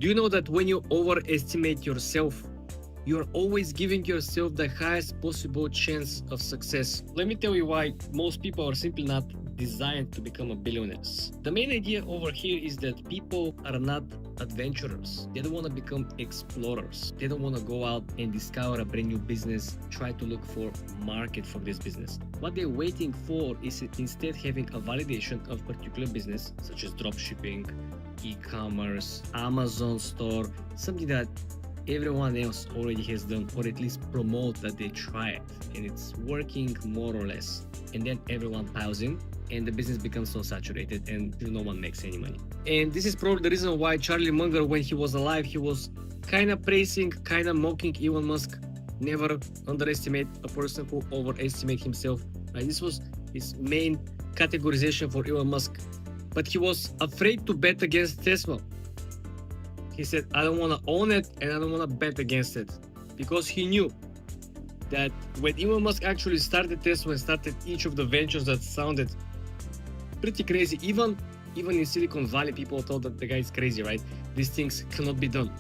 Do you know that when you overestimate yourself, you're always giving yourself the highest possible chance of success? Let me tell you why most people are simply not designed to become a billionaires. The main idea over here is that people are not adventurers. They don't want to become explorers. They don't want to go out and discover a brand new business, try to look for market for this business. What they're waiting for is instead having a validation of particular business, such as dropshipping, e-commerce, Amazon store, something that everyone else already has done, or at least promote that they try it and it's working more or less. And then everyone piles in and the business becomes so saturated and no one makes any money. And this is probably the reason why Charlie Munger, when he was alive, he was kind of praising, kind of mocking Elon Musk. Never underestimate a person who overestimates himself. Right? This was his main categorization for Elon Musk. But he was afraid to bet against Tesla. He said, I don't want to own it and I don't want to bet against it. Because he knew that when Elon Musk actually started Tesla and started each of the ventures that sounded pretty crazy, even in Silicon Valley, people thought that the guy is crazy, right? These things cannot be done.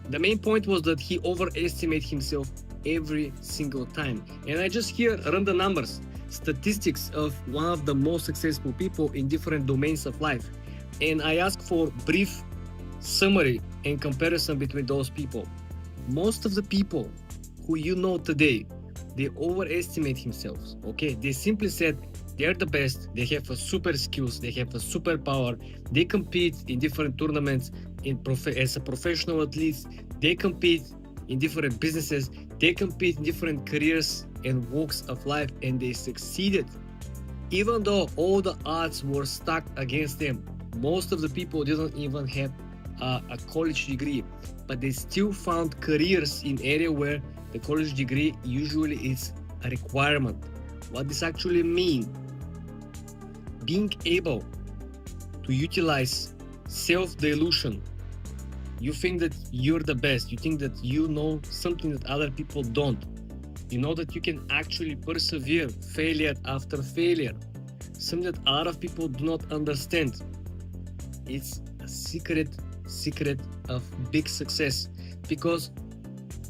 The main point was that he overestimated himself every single time. And I just here run the numbers, statistics of one of the most successful people in different domains of life. And I ask for brief summary and comparison between those people. Most of the people who you know today, they overestimate themselves, okay? They simply said they're the best, they have a super skills, they have a super power, they compete in different tournaments as a professional athletes, they compete in different businesses, they compete in different careers and walks of life, and they succeeded. Even though all the odds were stacked against them, most of the people didn't even have a college degree, but they still found careers in area where the college degree usually is a requirement. What this actually means? Being able to utilize self-delusion. You think that you're the best. You think that you know something that other people don't. You know that you can actually persevere failure after failure. Something that a lot of people do not understand. It's a secret of big success, because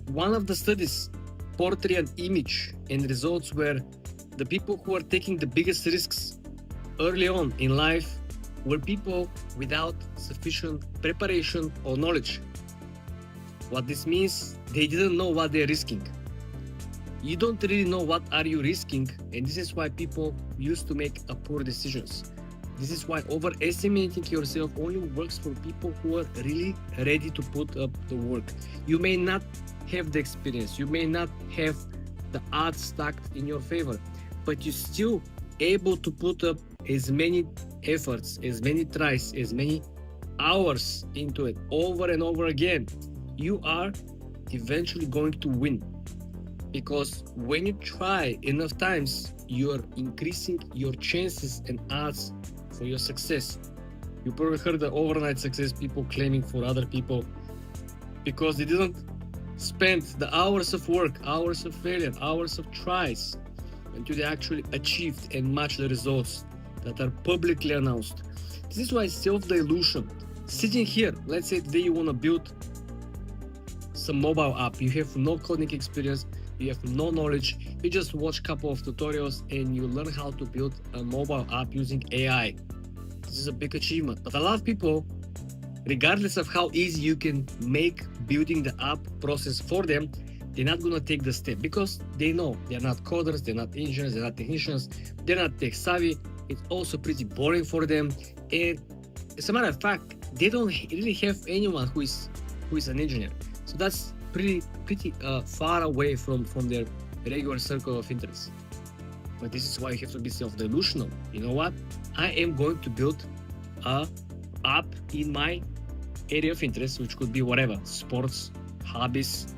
one of the studies portray an image and results where the people who are taking the biggest risks early on in life were people without sufficient preparation or knowledge. What this means, they didn't know what they're risking. You don't really know what are you risking, and this is why people used to make poor decisions. This is why overestimating yourself only works for people who are really ready to put up the work. You may not have the experience, you may not have the odds stacked in your favor, but you're still able to put up as many efforts, as many tries, as many hours into it over and over again. You are eventually going to win. Because when you try enough times, you're increasing your chances and odds for your success. You probably heard the overnight success people claiming for other people because they didn't spend the hours of work, hours of failure, hours of tries until they actually achieved and matched the results that are publicly announced. This is why self-delusion. Sitting here, let's say today you want to build some mobile app, you have no coding experience, you have no knowledge, you just watch a couple of tutorials and you learn how to build a mobile app using AI. This is a big achievement. But a lot of people, regardless of how easy you can make building the app process for them, they're not going to take the step because they know they're not coders, they're not engineers, they're not technicians, they're not tech savvy. It's also pretty boring for them. And as a matter of fact, they don't really have anyone who is an engineer. So that's pretty far away from their regular circle of interest. But this is why you have to be self-delusional. You know what? I am going to build a app in my area of interest, which could be whatever, sports, hobbies,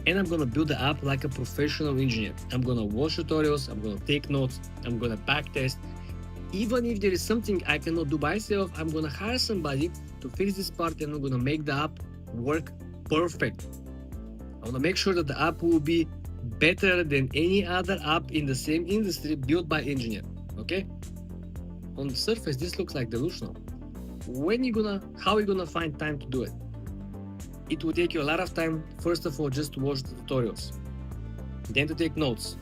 and I'm going to build the app like a professional engineer. I'm going to watch tutorials, I'm going to take notes, I'm going to backtest. Even if there is something I cannot do by myself, I'm going to hire somebody to fix this part and I'm going to make the app work perfect. I want to make sure that the app will be better than any other app in the same industry built by engineer. Okay? On the surface, this looks like delusional. how are you gonna find time to do it? It will take you a lot of time, first of all, just to watch the tutorials, then to take notes,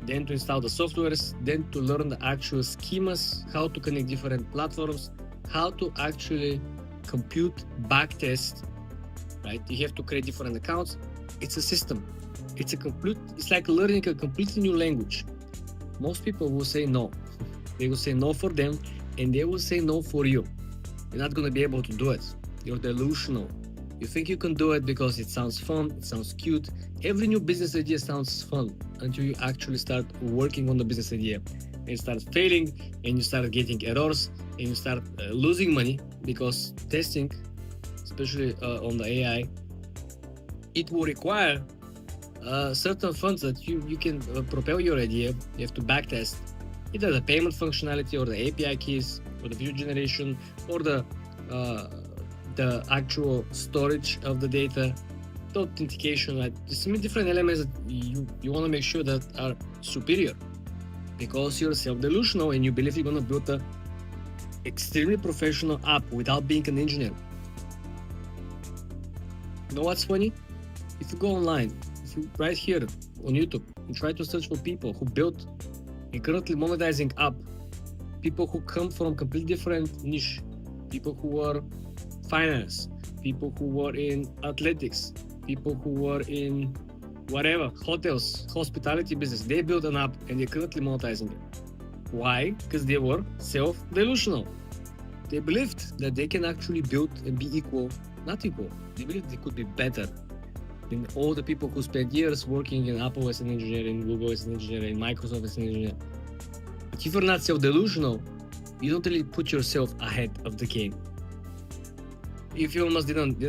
then to install the softwares, then to learn the actual schemas, how to connect different platforms, how to actually compute backtest, right? You have to create different accounts. It's a system. It's like learning a completely new language. Most people will say no. They will say no for them, and they will say no for you. You're not going to be able to do it. You're delusional. You think you can do it because it sounds fun, it sounds cute. Every new business idea sounds fun until you actually start working on the business idea. And you start failing, and you start getting errors, and you start losing money because testing, especially on the AI, it will require certain funds that you can propel your idea. You have to backtest either the payment functionality or the API keys or the view generation or the actual storage of the data, the authentication. Like, there's so many different elements that you want to make sure that are superior, because you're self-delusional and you believe you're going to build a extremely professional app without being an engineer. You know what's funny? If you go online, if you right here on YouTube, and try to search for people who built a currently monetizing app, people who come from completely different niche, people who are finance, people who were in athletics, people who were in whatever, hotels, hospitality business, they built an app and they're currently monetizing it. Why? Because they were self-delusional. They believed that they can actually build and be equal, not equal. They believed they could be better than all the people who spent years working in Apple as an engineer, in Google as an engineer, in Microsoft as an engineer. But if you're not self-delusional, you don't really put yourself ahead of the game. If you almost didn't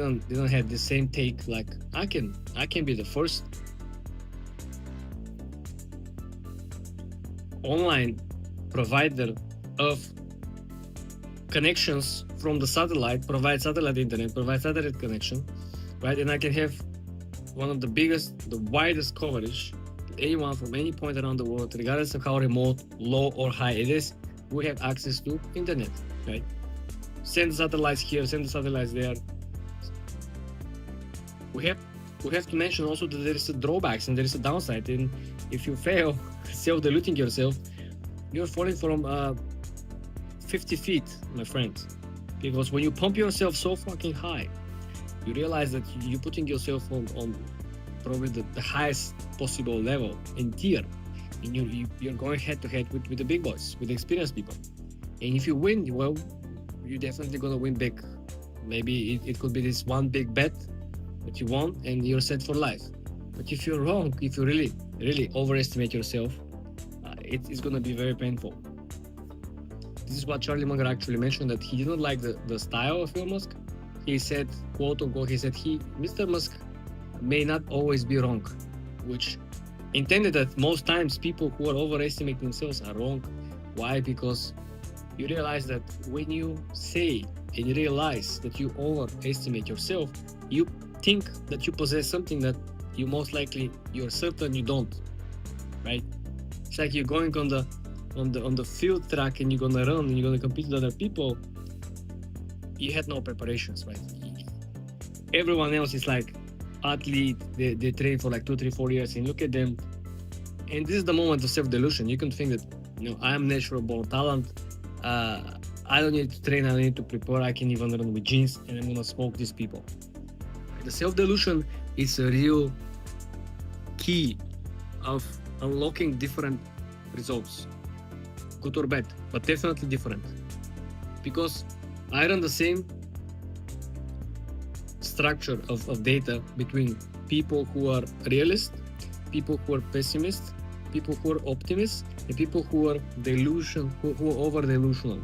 have the same take, like I can be the first online provider of connections from the satellite, provide satellite internet, provide satellite connection, right? And I can have one of the biggest, the widest coverage that anyone from any point around the world, regardless of how remote, low or high it is, we have access to internet, right? Send the satellites here, send the satellites there. We have to mention also that there is a drawbacks and there is a downside. And if you fail self-diluting yourself, you're falling from 50 feet, my friend. Because when you pump yourself so fucking high, you realize that you're putting yourself on probably the highest possible level and tier. And you're going head to head with the big boys, with the experienced people. And if you win, well, you're definitely gonna win big. Maybe it could be this one big bet that you won and you're set for life. But if you're wrong, if you really overestimate yourself, it's gonna be very painful. This is what Charlie Munger actually mentioned, that he didn't like the style of Elon Musk. He said, quote unquote, Mr. Musk may not always be wrong, which intended that most times people who are overestimating themselves are wrong. Why? Because you realize that when you say and you realize that you overestimate yourself, you think that you possess something that you're certain you don't, right? It's like you're going on the field track and you're gonna run and you're gonna compete with other people. You had no preparations, right? Everyone else is like athlete, they train for like 2, 3, 4 years, and look at them. And this is the moment of self-delusion. You can think that, I am natural born talent. I don't need to train, I don't need to prepare, I can even run with jeans and I'm gonna smoke these people. The self-delusion is a real key of unlocking different results, good or bad, but definitely different. Because I run the same structure of data between people who are realists, people who are pessimists, people who are optimists, and people who are who are over-delusional.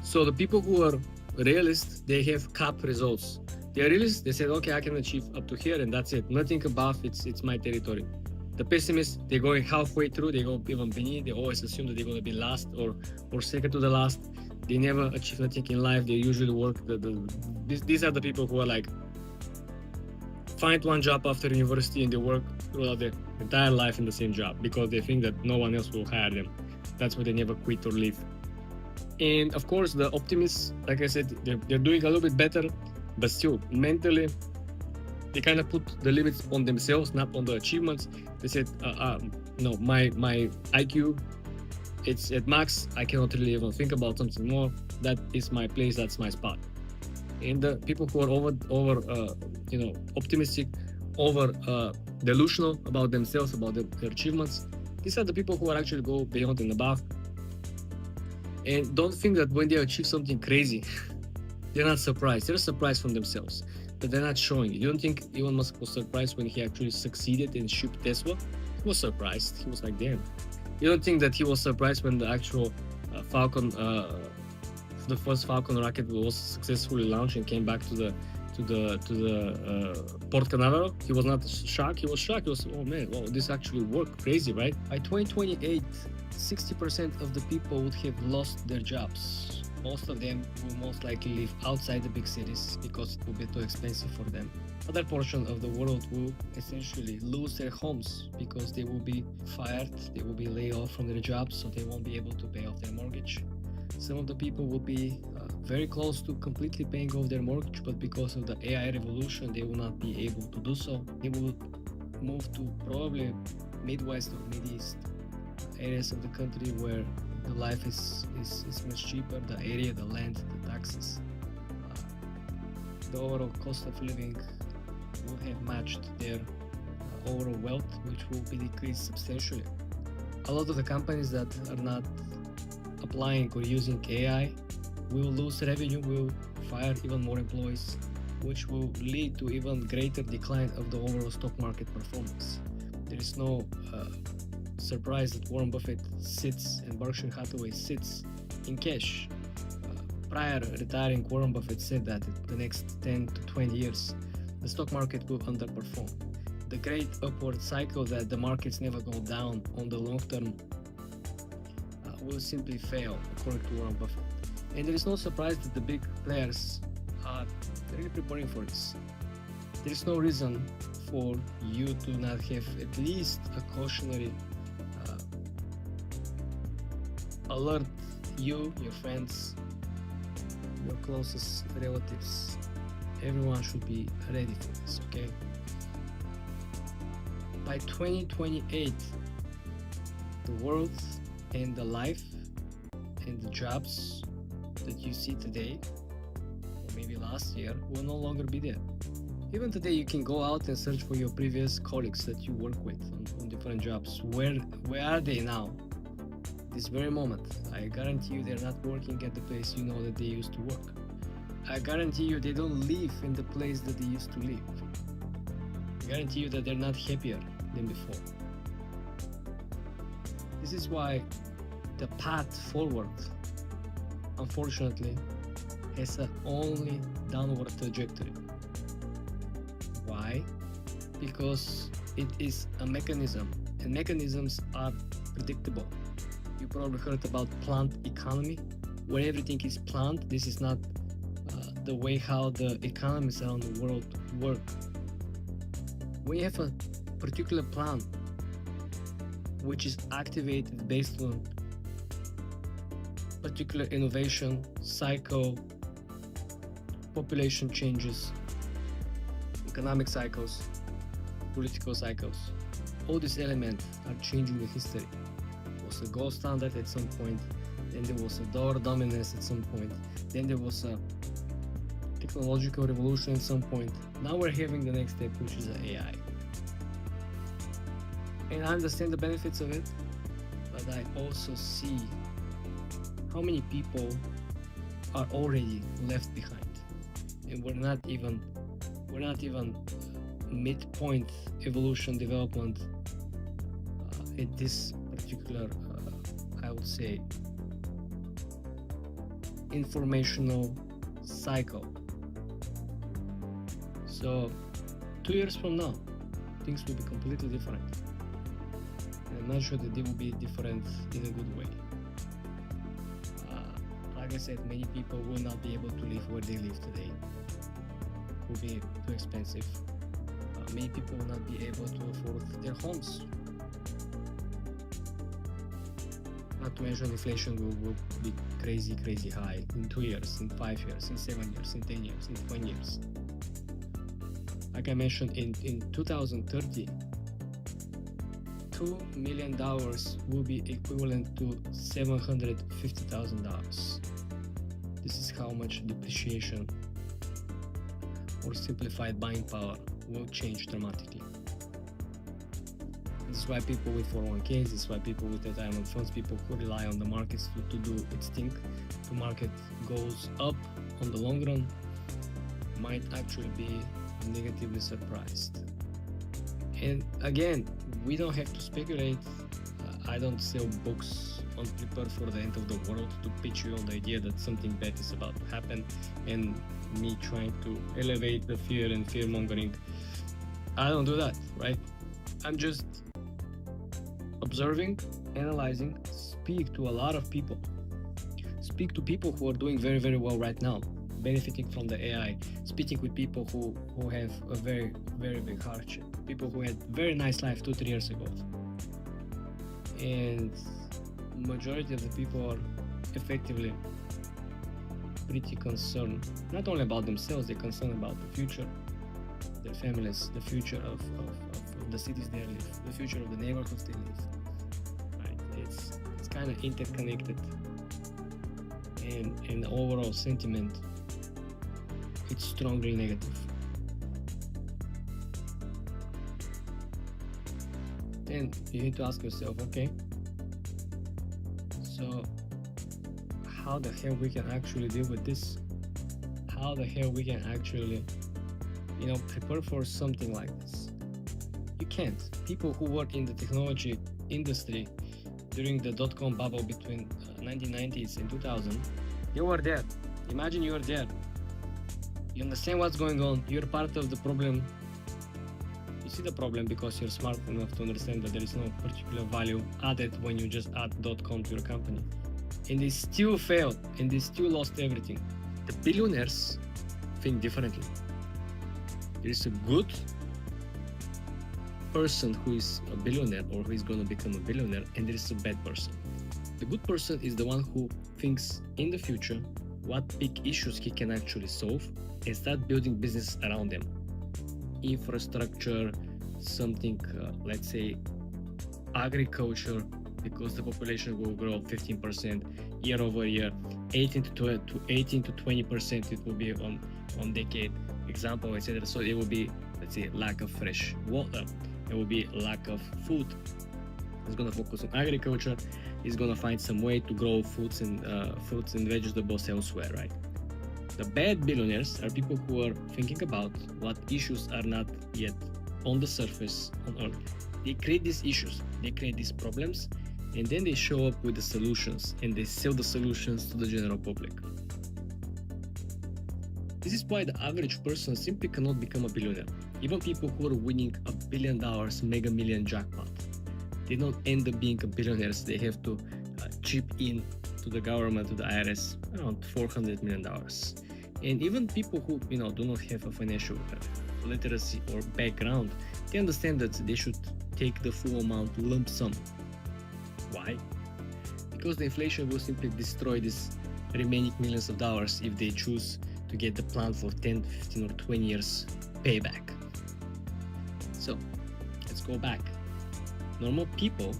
So the people who are realists, they have cap results. They are realists, they said, okay, I can achieve up to here and that's it. Nothing above, it's my territory. The pessimists, they're going halfway through, they go even beneath, they always assume that they're going to be last or second to the last. They never achieve anything in life, they usually work, these are the people who are like, find one job after university and they work throughout their entire life in the same job because they think that no one else will hire them. That's why they never quit or leave. And of course, the optimists, like I said, they're doing a little bit better, but still mentally, they kind of put the limits on themselves, not on the achievements. They said, no, my IQ, it's at max. I cannot really even think about something more. That is my place. That's my spot. And the people who are over optimistic, over delusional about themselves, about their achievements, these are the people who are actually go beyond and above. And don't think that when they achieve something crazy, they're not surprised. They're surprised from themselves, but they're not showing it. You don't think Elon Musk was surprised when he actually succeeded in shipped Tesla? He was surprised. He was like, damn. You don't think that he was surprised when the actual Falcon, the first Falcon rocket was successfully launched and came back to the Port Canaveral? He was not shocked. He was shocked. He was, oh man, wow, this actually worked. Crazy, right? By 2028, 60% of the people would have lost their jobs. Most of them will most likely live outside the big cities because it will be too expensive for them. Other portion of the world will essentially lose their homes because they will be fired, they will be laid off from their jobs, so they won't be able to pay off their mortgage. Some of the people will be very close to completely paying off their mortgage, but because of the AI revolution, they will not be able to do so. They will move to probably Midwest or Mideast areas of the country where the life is much cheaper, the area, the land, the taxes. The overall cost of living will have matched their overall wealth, which will be decreased substantially. A lot of the companies that are not applying or using AI will lose revenue, will fire even more employees, which will lead to even greater decline of the overall stock market performance. There is no surprise that Warren Buffett sits and Berkshire Hathaway sits in cash. Prior retiring, Warren Buffett said that in the next 10 to 20 years, the stock market will underperform. The great upward cycle that the markets never go down on the long term will simply fail, according to Warren Buffett. And there is no surprise that the big players are really preparing for this. There is no reason for you to not have at least a cautionary alert. You, your friends, your closest relatives, everyone should be ready for this, okay? By 2028, the world and the life and the jobs that you see today, or maybe last year, will no longer be there. Even today, you can go out and search for your previous colleagues that you work with on different jobs. Where are they now? This very moment, I guarantee you they're not working at the place you know that they used to work. I guarantee you they don't live in the place that they used to live. I guarantee you that they're not happier than before. This is why the path forward, unfortunately, has an only downward trajectory. Why? Because it is a mechanism, and mechanisms are predictable. You probably heard about planned economy, where everything is planned. This is not the way how the economies around the world work. When you have a particular plan which is activated based on particular innovation, cycle, population changes, economic cycles, political cycles, all these elements are changing the history. There was a gold standard at some point, then there was a dollar dominance at some point, then there was a technological revolution at some point. Now we're having the next step, which is AI. And I understand the benefits of it, but I also see how many people are already left behind, and we're not even midpoint evolution development at this particular I would say informational cycle. So 2 years from now, things will be completely different, and I'm not sure that they will be different in a good way. Like I said, many people will not be able to live where they live today. It will be too expensive. Many people will not be able to afford their homes. Not not to mention inflation will be crazy high in 2 years, in 5 years, in 7 years, in 10 years, in 20 years. Like I mentioned, in 2030, $2 million will be equivalent to $750,000. This is how much depreciation or simplified buying power will change dramatically. This is why people with 401ks, this is why people with retirement funds, people who rely on the markets to do its thing, the market goes up on the long run, might actually be negatively surprised. And again, we don't have to speculate. I don't sell books on prepare for the end of the world to pitch you on the idea that something bad is about to happen and me trying to elevate the fear and fear mongering. I don't do that, right? I'm just observing, analyzing, speak to a lot of people. Speak to people who are doing very, very well right now, benefiting from the AI, speaking with people who have a very, very big hardship, people who had very nice life 2-3 years ago. And majority of the people are effectively pretty concerned, not only about themselves, they're concerned about the future, their families, the future of the cities they live, the future of the neighborhoods they live. Right? It's kind of interconnected, and the overall sentiment, it's strongly negative. Then you need to ask yourself, okay, so how the hell we can actually deal with this? How the hell we can actually, prepare for something like this? You can't. People who work in the technology industry during the dot-com bubble between 1990s and 2000, you were there. Imagine you are there. You understand what's going on. You're part of the problem. You see the problem because you're smart enough to understand that there is no particular value added when you just add .com to your company. And they still failed, and they still lost everything. The billionaires think differently. There is a good person who is a billionaire or who is going to become a billionaire, and there is a bad person. The good person is the one who thinks in the future what big issues he can actually solve and start building business around them. Infrastructure, something, let's say agriculture, because the population will grow 15% year over year, 18 to 20% it will be on decade, example, etc. So it will be, let's say, lack of fresh water, it will be lack of food. It's going to focus on agriculture. It's going to find some way to grow fruits and vegetables elsewhere, right? The bad billionaires are people who are thinking about what issues are not yet on the surface on Earth. They create these issues, they create these problems, and then they show up with the solutions, and they sell the solutions to the general public. This is why the average person simply cannot become a billionaire. Even people who are winning $1 billion Mega Million jackpot, they don't end up being billionaires. They have to chip in to the government, to the IRS, around $400 million. And even people who do not have a financial literacy or background, they understand that they should take the full amount lump sum. Why? Because the inflation will simply destroy these remaining millions of dollars if they choose to get the plan for 10, 15 or 20 years payback. So let's go back. Normal people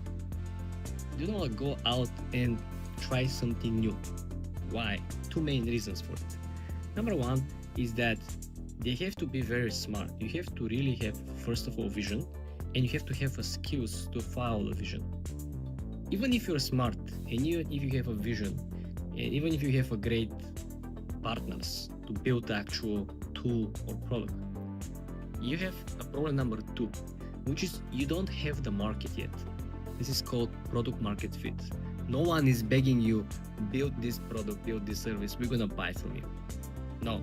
do not go out and try something new. Why? Two main reasons for it. Number one is that they have to be very smart. You have to really have, first of all, vision, and you have to have skills to follow the vision. Even if you're smart, and even if you have a vision, and even if you have a great partners to build the actual tool or product, you have a problem number two, which is you don't have the market yet. This is called product market fit. No one is begging you, build this product, build this service, we're gonna buy from you. No.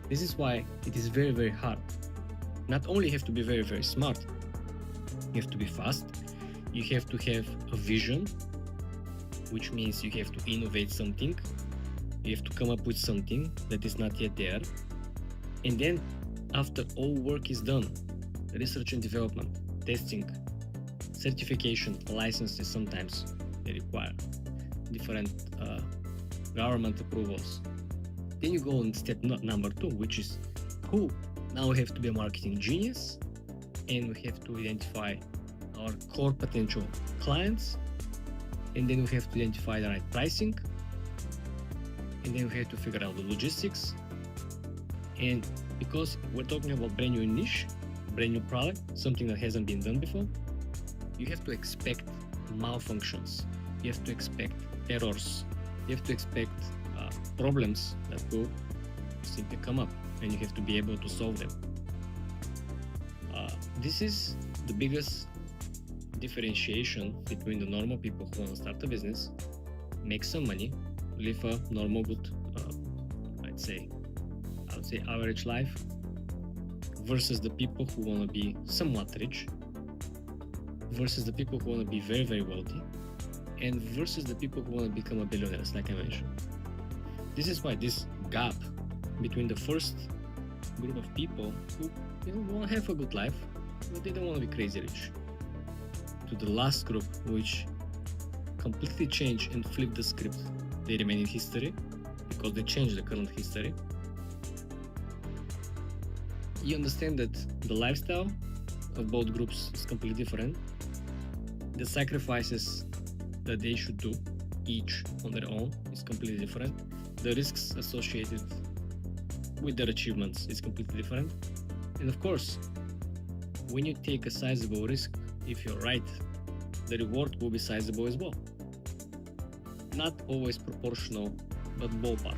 This is why it is very, very hard. Not only have to be very, very smart, you have to be fast, you have to have a vision, which means you have to innovate something, you have to come up with something that is not yet there, and then after all work is done, research and development, testing, certification, licenses sometimes they require. different government approvals. Then you go on step number 2, which is cool. Now we have to be a marketing genius, and we have to identify our core potential clients, and then we have to identify the right pricing, and then we have to figure out the logistics. And because we're talking about brand new niche, brand new product, something that hasn't been done before, you have to expect malfunctions, you have to expect errors, you have to expect problems that will simply come up, and you have to be able to solve them. This is the biggest differentiation between the normal people who want to start a business, make some money, live a normal, good, I would say average life, versus the people who want to be somewhat rich, versus the people who want to be very, very wealthy, and versus the people who want to become a billionaires, like I mentioned. This is why this gap between the first group of people who want to have a good life, but they don't want to be crazy rich, to the last group, which completely change and flip the script. They remain in history because they change the current history. You understand that the lifestyle of both groups is completely different. The sacrifices that they should do, each on their own, is completely different. The risks associated with their achievements is completely different. And of course, when you take a sizable risk, if you're right, the reward will be sizable as well. Not always proportional, but ballpark.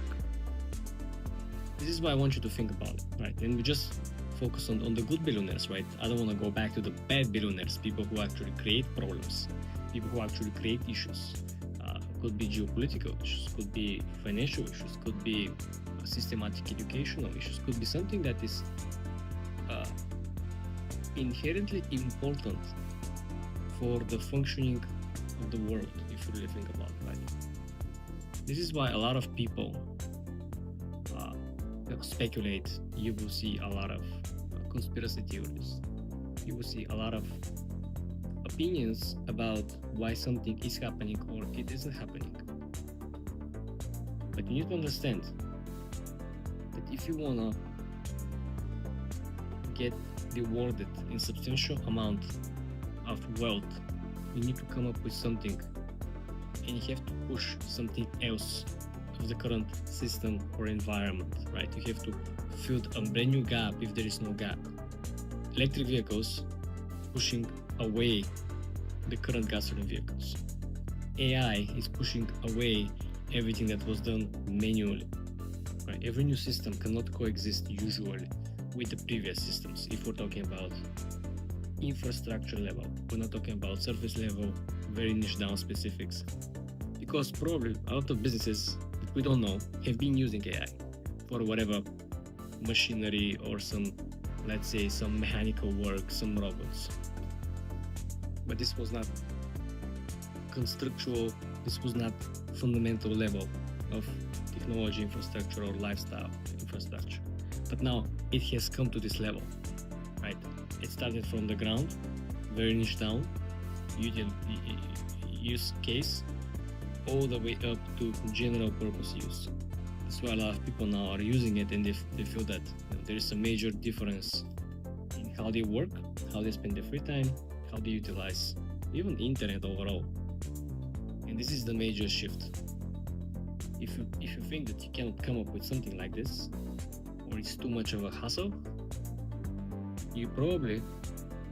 This is why I want you to think about it, right? And we just focus on the good billionaires, right? I don't want to go back to the bad billionaires, people who actually create problems, people who actually create issues. Could be geopolitical issues, could be financial issues, could be systematic educational issues, could be something that is inherently important for the functioning of the world, if you really think about it, right? This is why a lot of people speculate. You will see a lot of conspiracy theories. You will see a lot of opinions about why something is happening or it isn't happening. But you need to understand that if you wanna get rewarded in substantial amount of wealth, you need to come up with something, and you have to push something else of the current system or environment, right? You have to fill a brand new gap if there is no gap. Electric vehicles pushing away the current gasoline vehicles. AI is pushing away everything that was done manually, right? Every new system cannot coexist usually with the previous systems. If we're talking about infrastructure level, we're not talking about surface level, very niche down specifics. Because probably a lot of businesses that we don't know have been using AI for whatever machinery or some, let's say, some mechanical work, some robots. But this was not constructual, this was not fundamental level of technology infrastructure or lifestyle infrastructure. But now it has come to this level, right? It started from the ground, very niche down, use case, all the way up to general purpose use. That's why a lot of people now are using it, and they feel that there is a major difference in how they work, how they spend their free time, how they utilize even internet overall. And this is the major shift. If you think that you cannot come up with something like this, or it's too much of a hassle, you probably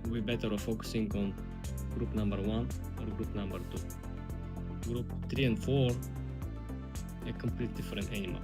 will be better off focusing on group number 1 or group number 2. Group 3 and 4, a completely different animal.